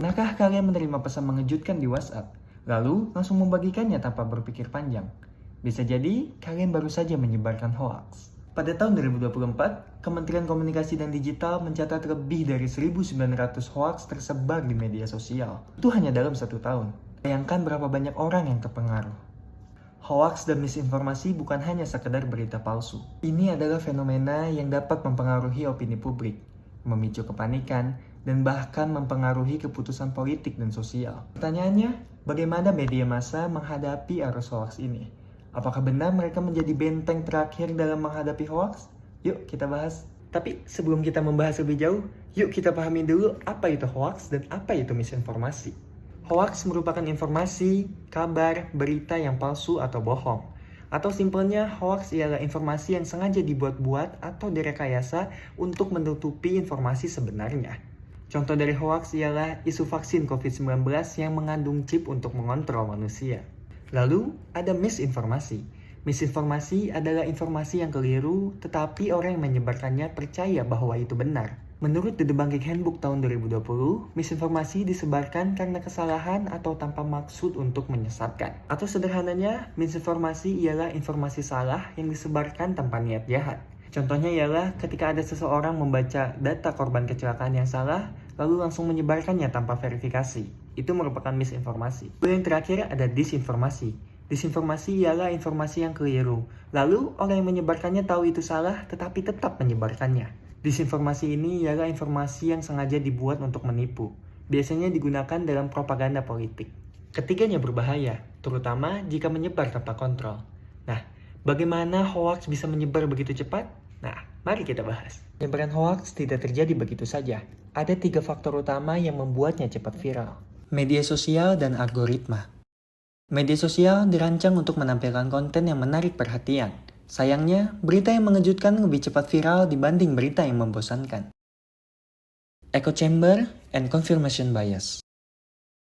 Pernahkah kalian menerima pesan mengejutkan di WhatsApp, lalu langsung membagikannya tanpa berpikir panjang? Bisa jadi kalian baru saja menyebarkan hoaks. Pada tahun 2024, Kementerian Komunikasi dan Digital mencatat lebih dari 1.900 hoaks tersebar di media sosial. Itu hanya dalam 1 tahun. Bayangkan berapa banyak orang yang terpengaruh. Hoaks dan misinformasi bukan hanya sekedar berita palsu. Ini adalah fenomena yang dapat mempengaruhi opini publik, memicu kepanikan, dan bahkan mempengaruhi keputusan politik dan sosial. Pertanyaannya, bagaimana media massa menghadapi arus hoaks ini? Apakah benar mereka menjadi benteng terakhir dalam menghadapi hoaks? Yuk kita bahas. Tapi sebelum kita membahas lebih jauh, yuk kita pahami dulu apa itu hoaks dan apa itu misinformasi. Hoaks merupakan informasi, kabar, berita yang palsu atau bohong. Atau simpelnya, hoaks ialah informasi yang sengaja dibuat-buat atau direkayasa untuk menutupi informasi sebenarnya. Contoh dari hoaks ialah isu vaksin COVID-19 yang mengandung chip untuk mengontrol manusia. Lalu, ada misinformasi. Misinformasi adalah informasi yang keliru, tetapi orang yang menyebarkannya percaya bahwa itu benar. Menurut The Debunking Handbook tahun 2020, misinformasi disebarkan karena kesalahan atau tanpa maksud untuk menyesatkan. Atau sederhananya, misinformasi ialah informasi salah yang disebarkan tanpa niat jahat. Contohnya ialah ketika ada seseorang membaca data korban kecelakaan yang salah, lalu langsung menyebarkannya tanpa verifikasi. Itu merupakan misinformasi. Lalu yang terakhir ada disinformasi. Disinformasi ialah informasi yang keliru. Lalu orang yang menyebarkannya tahu itu salah, tetapi tetap menyebarkannya. Disinformasi ini ialah informasi yang sengaja dibuat untuk menipu. Biasanya digunakan dalam propaganda politik. Ketiganya berbahaya, terutama jika menyebar tanpa kontrol. Nah, bagaimana hoaks bisa menyebar begitu cepat? Nah, mari kita bahas. Penyebaran hoaks tidak terjadi begitu saja. Ada 3 faktor utama yang membuatnya cepat viral. Media sosial dan algoritma. Media sosial dirancang untuk menampilkan konten yang menarik perhatian. Sayangnya, berita yang mengejutkan lebih cepat viral dibanding berita yang membosankan. Echo chamber and confirmation bias.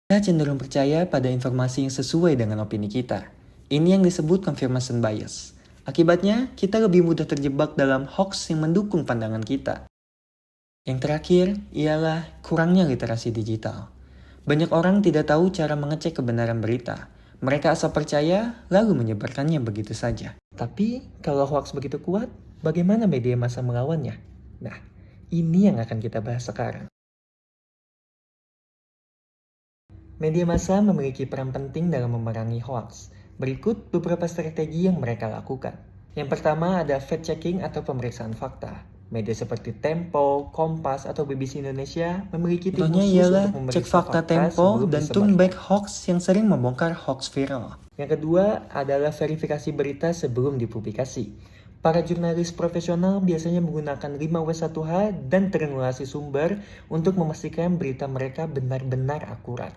Kita cenderung percaya pada informasi yang sesuai dengan opini kita. Ini yang disebut confirmation bias. Akibatnya, kita lebih mudah terjebak dalam hoax yang mendukung pandangan kita. Yang terakhir ialah kurangnya literasi digital. Banyak orang tidak tahu cara mengecek kebenaran berita. Mereka asal percaya, lalu menyebarkannya begitu saja. Tapi, kalau hoax begitu kuat, bagaimana media massa melawannya? Nah, ini yang akan kita bahas sekarang. Media massa memiliki peran penting dalam memerangi hoax. Berikut beberapa strategi yang mereka lakukan. Yang pertama ada fact-checking atau pemeriksaan fakta. Media seperti Tempo, Kompas, atau BBC Indonesia memiliki tim khusus untuk memeriksa cek fakta Tempo dan turn back hoax yang sering membongkar hoax viral. Yang kedua adalah verifikasi berita sebelum dipublikasi. Para jurnalis profesional biasanya menggunakan 5W1H dan triangulasi sumber untuk memastikan berita mereka benar-benar akurat.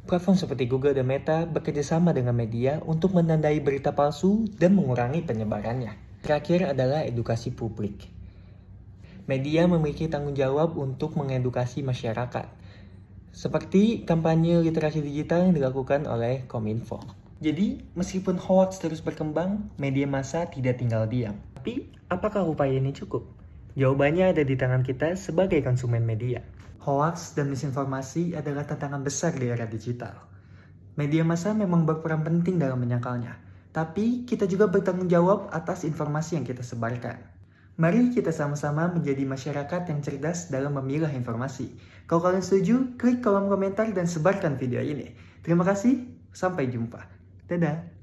Platform seperti Google dan Meta bekerjasama dengan media untuk menandai berita palsu dan mengurangi penyebarannya. Terakhir adalah edukasi publik. Media memiliki tanggung jawab untuk mengedukasi masyarakat, seperti kampanye literasi digital yang dilakukan oleh Kominfo. Jadi, meskipun hoax terus berkembang, media massa tidak tinggal diam. Tapi, apakah upaya ini cukup? Jawabannya ada di tangan kita sebagai konsumen media. Hoax dan misinformasi adalah tantangan besar di era digital. Media massa memang berperan penting dalam menyangkalnya, tapi kita juga bertanggung jawab atas informasi yang kita sebarkan. Mari kita sama-sama menjadi masyarakat yang cerdas dalam memilah informasi. Kalau kalian setuju, klik kolom komentar dan sebarkan video ini. Terima kasih, sampai jumpa. Dadah!